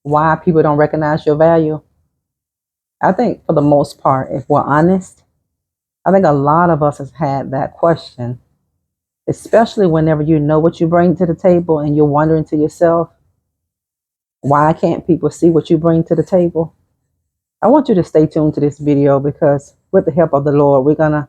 why people don't recognize your value? I think for the most part, if we're honest, I think a lot of us has had that question, especially whenever you know what you bring to the table and you're wondering to yourself, why can't people see what you bring to the table? I want you to stay tuned to this video because with the help of the Lord, we're going to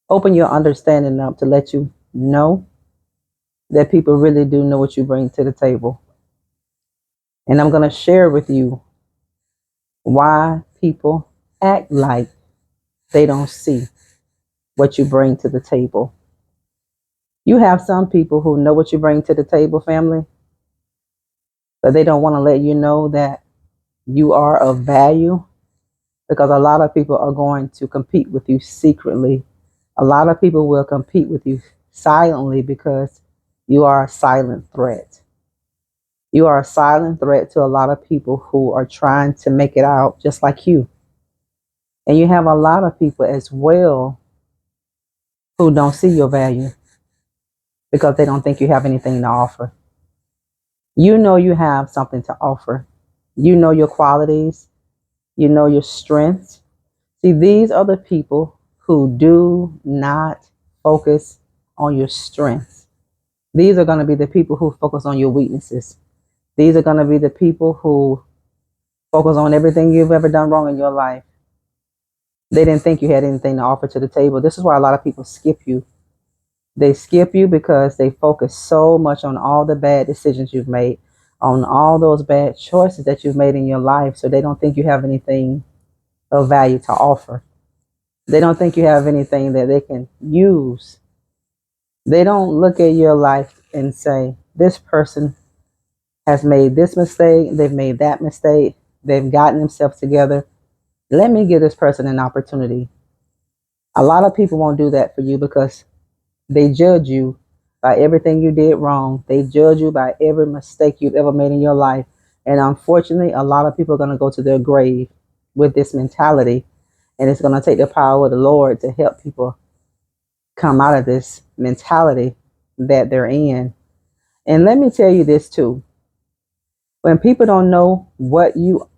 open your understanding up to let you know that people really do know what you bring to the table. And I'm going to share with you why people act like they don't see what you bring to the table. You have some people who know what you bring to the table, family, but they don't want to let you know that you are of value, because a lot of people are going to compete with you secretly. A lot of people will compete with you silently because you are a silent threat. You are a silent threat to a lot of people who are trying to make it out just like you. And you have a lot of people as well who don't see your value because they don't think you have anything to offer. You know you have something to offer. You know your qualities. You know your strengths. See, these are the people who do not focus on your strengths. These are going to be the people who focus on your weaknesses. These are going to be the people who focus on everything you've ever done wrong in your life. They didn't think you had anything to offer to the table. This is why a lot of people skip you. They skip you because they focus so much on all the bad decisions you've made, on all those bad choices that you've made in your life. So they don't think you have anything of value to offer. They don't think you have anything that they can use. They don't look at your life and say, this person has made this mistake, they've made that mistake, they've gotten themselves together. Let me give this person an opportunity. A lot of people won't do that for you because they judge you by everything you did wrong. They judge you by every mistake you've ever made in your life. And unfortunately, a lot of people are going to go to their grave with this mentality. And it's going to take the power of the Lord to help people come out of this mentality that they're in. And let me tell you this too. When people don't know what you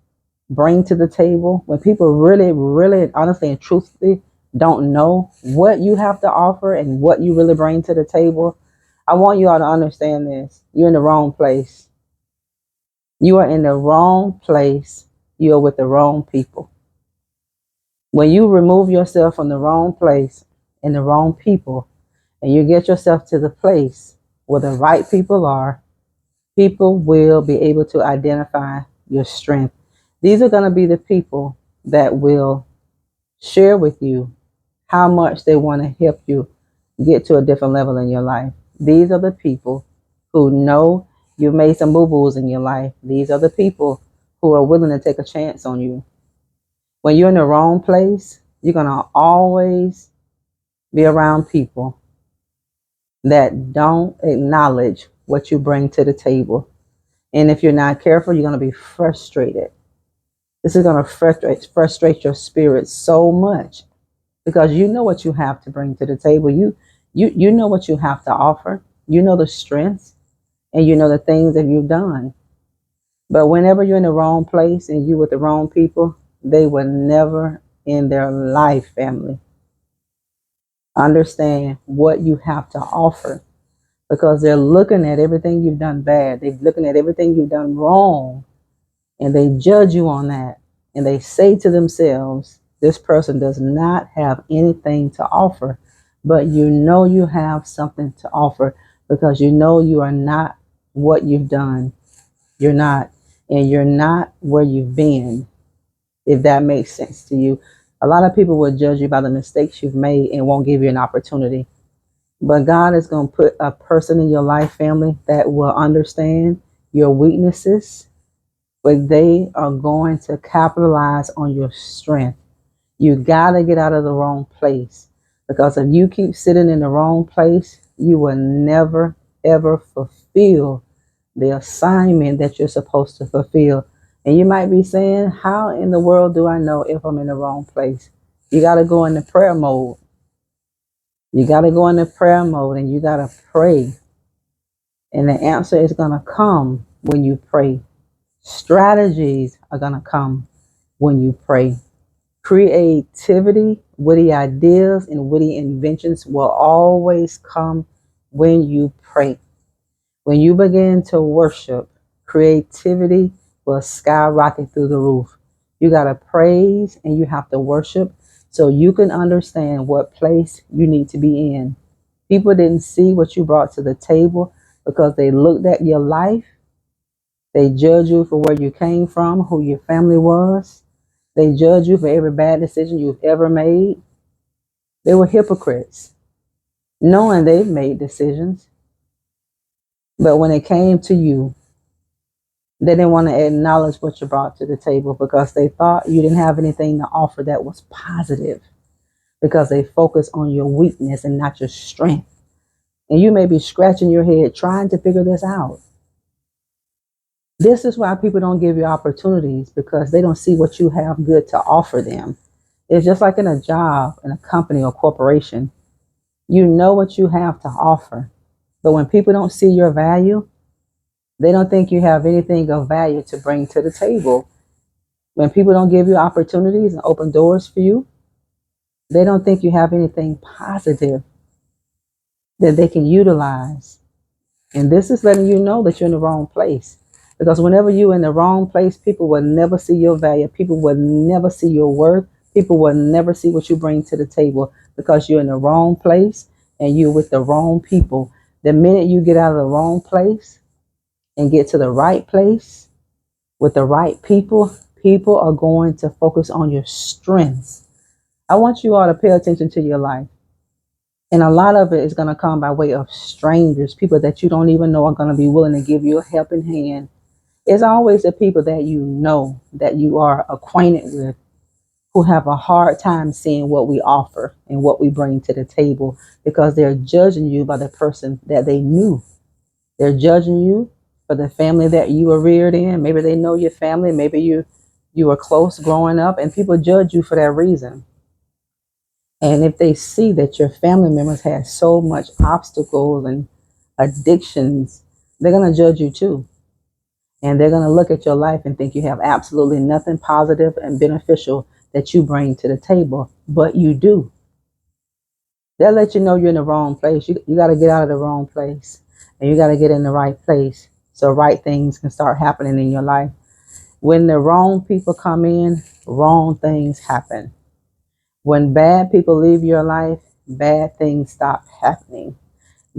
bring to the table, when people really, really, honestly and truthfully don't know what you have to offer and what you really bring to the table, I want you all to understand this. You're in the wrong place. You are in the wrong place. You are with the wrong people. When you remove yourself from the wrong place and the wrong people, and you get yourself to the place where the right people are, people will be able to identify your strength. These are going to be the people that will share with you how much they want to help you get to a different level in your life. These are the people who know you made some boo-boos in your life. These are the people who are willing to take a chance on you. When you're in the wrong place, you're going to always be around people that don't acknowledge what you bring to the table. And if you're not careful, you're going to be frustrated. This is going to frustrate your spirit so much because you know what you have to bring to the table. You know what you have to offer. You know the strengths and you know the things that you've done. But whenever you're in the wrong place and you with the wrong people, they will never in their life, family, understand what you have to offer, because they're looking at everything you've done bad. They're looking at everything you've done wrong, and they judge you on that. And they say to themselves, this person does not have anything to offer. But you know you have something to offer because you know you are not what you've done. You're not. And you're not where you've been, if that makes sense to you. A lot of people will judge you by the mistakes you've made and won't give you an opportunity. But God is going to put a person in your life, family, that will understand your weaknesses, but they are going to capitalize on your strength. You got to get out of the wrong place, because if you keep sitting in the wrong place, you will never, ever fulfill the assignment that you're supposed to fulfill. And you might be saying, how in the world do I know if I'm in the wrong place? You got to go into prayer mode. You got to go into prayer mode and you got to pray. And the answer is going to come when you pray Strategies are going to come when you pray. Creativity, witty ideas, and witty inventions will always come when you pray. When you begin to worship, creativity will skyrocket through the roof. You got to praise and you have to worship so you can understand what place you need to be in. People didn't see what you brought to the table because they looked at your life. They judge you for where you came from, who your family was. They judge you for every bad decision you've ever made. They were hypocrites, knowing they've made decisions. But when it came to you, they didn't want to acknowledge what you brought to the table because they thought you didn't have anything to offer that was positive because they focus on your weakness and not your strength. And you may be scratching your head trying to figure this out. This is why people don't give you opportunities because they don't see what you have good to offer them. It's just like in a job, in a company or corporation. You know what you have to offer. But when people don't see your value, they don't think you have anything of value to bring to the table. When people don't give you opportunities and open doors for you, they don't think you have anything positive that they can utilize. And this is letting you know that you're in the wrong place. Because whenever you're in the wrong place, people will never see your value. People will never see your worth. People will never see what you bring to the table because you're in the wrong place and you're with the wrong people. The minute you get out of the wrong place and get to the right place with the right people, people are going to focus on your strengths. I want you all to pay attention to your life. And a lot of it is going to come by way of strangers, people that you don't even know are going to be willing to give you a helping hand. It's always the people that you know, that you are acquainted with, who have a hard time seeing what we offer and what we bring to the table because they're judging you by the person that they knew. They're judging you for the family that you were reared in. Maybe they know your family. Maybe you were close growing up, and people judge you for that reason. And if they see that your family members had so much obstacles and addictions, they're going to judge you too. And they're going to look at your life and think you have absolutely nothing positive and beneficial that you bring to the table, but you do. They'll let you know you're in the wrong place. You got to get out of the wrong place and you got to get in the right place so right things can start happening in your life. When the wrong people come in, wrong things happen. When bad people leave your life, bad things stop happening.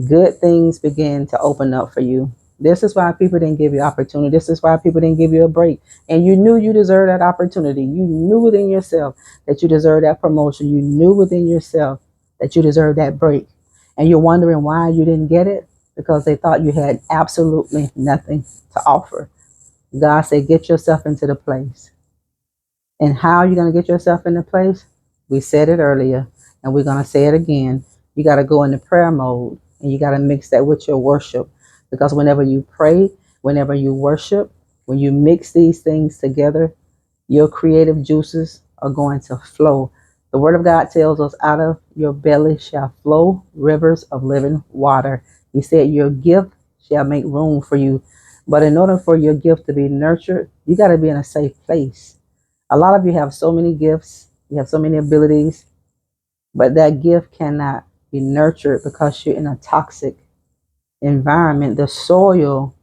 Good things begin to open up for you. This is why people didn't give you opportunity. This is why people didn't give you a break. And you knew you deserved that opportunity. You knew within yourself that you deserved that promotion. You knew within yourself that you deserved that break. And you're wondering why you didn't get it? Because they thought you had absolutely nothing to offer. God said, get yourself into the place. And how are you going to get yourself in the place? We said it earlier, and we're going to say it again. You got to go into prayer mode, and you got to mix that with your worship. Because whenever you pray, whenever you worship, when you mix these things together, your creative juices are going to flow. The Word of God tells us, out of your belly shall flow rivers of living water. He said, your gift shall make room for you. But in order for your gift to be nurtured, you got to be in a safe place. A lot of you have so many gifts, you have so many abilities, but that gift cannot be nurtured because you're in a toxic environment. The soil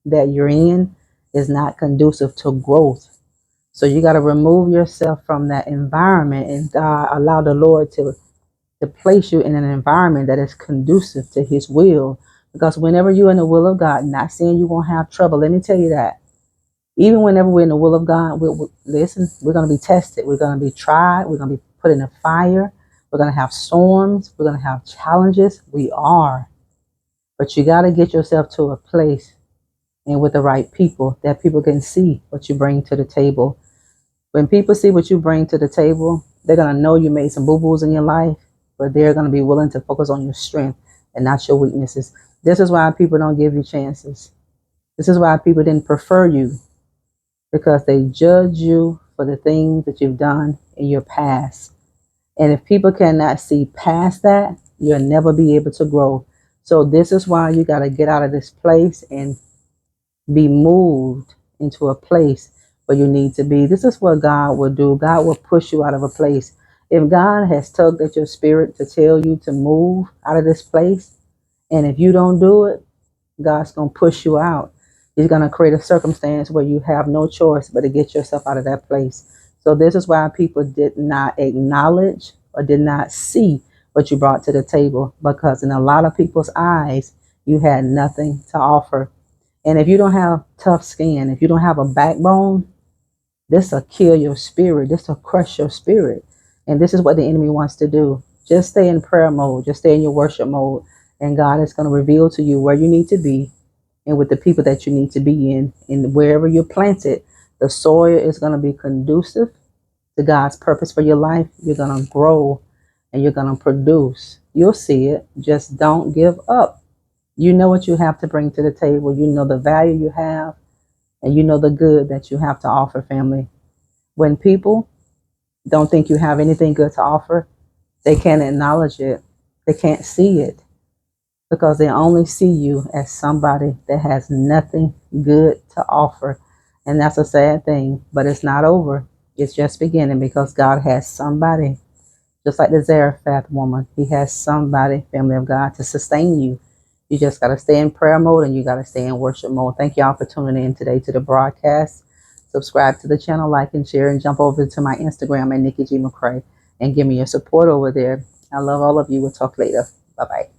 that you're in is not conducive to growth. So you got to remove yourself from that environment and God allow the Lord to place you in an environment that is conducive to his will. Because whenever you're in the will of God, not saying you're going to have trouble, let me tell you that. Even whenever we're in the will of God, listen, we're going to be tested. We're going to be tried. We're going to be put in a fire. We're going to have storms. We're going to have challenges. We are. But you got to get yourself to a place and with the right people that people can see what you bring to the table. When people see what you bring to the table, they're going to know you made some boo-boos in your life, but they're going to be willing to focus on your strength and not your weaknesses. This is why people don't give you chances. This is why people didn't prefer you, because they judge you for the things that you've done in your past. And if people cannot see past that, you'll never be able to grow. So this is why you got to get out of this place and be moved into a place where you need to be. This is what God will do. God will push you out of a place. If God has tugged at your spirit to tell you to move out of this place, and if you don't do it, God's going to push you out. He's going to create a circumstance where you have no choice but to get yourself out of that place. So this is why people did not acknowledge or did not see what you brought to the table, because in a lot of people's eyes, you had nothing to offer. And if you don't have tough skin, if you don't have a backbone, this will kill your spirit. This will crush your spirit. And this is what the enemy wants to do. Just stay in prayer mode. Just stay in your worship mode. And God is going to reveal to you where you need to be and with the people that you need to be in. And wherever you're planted, the soil is going to be conducive to God's purpose for your life. You're going to grow and you're going to produce. You'll see it. Just don't give up. You know what you have to bring to the table. You know the value you have. And you know the good that you have to offer, family. When people don't think you have anything good to offer, they can't acknowledge it. They can't see it because they only see you as somebody that has nothing good to offer. And that's a sad thing, but it's not over. It's just beginning, because God has somebody, just like the Zarephath woman. He has somebody, family of God, to sustain you. You just got to stay in prayer mode and you got to stay in worship mode. Thank y'all for tuning in today to the broadcast. Subscribe to the channel, like and share, and jump over to my Instagram at Nikki G McCray and give me your support over there. I love all of you. We'll talk later. Bye-bye.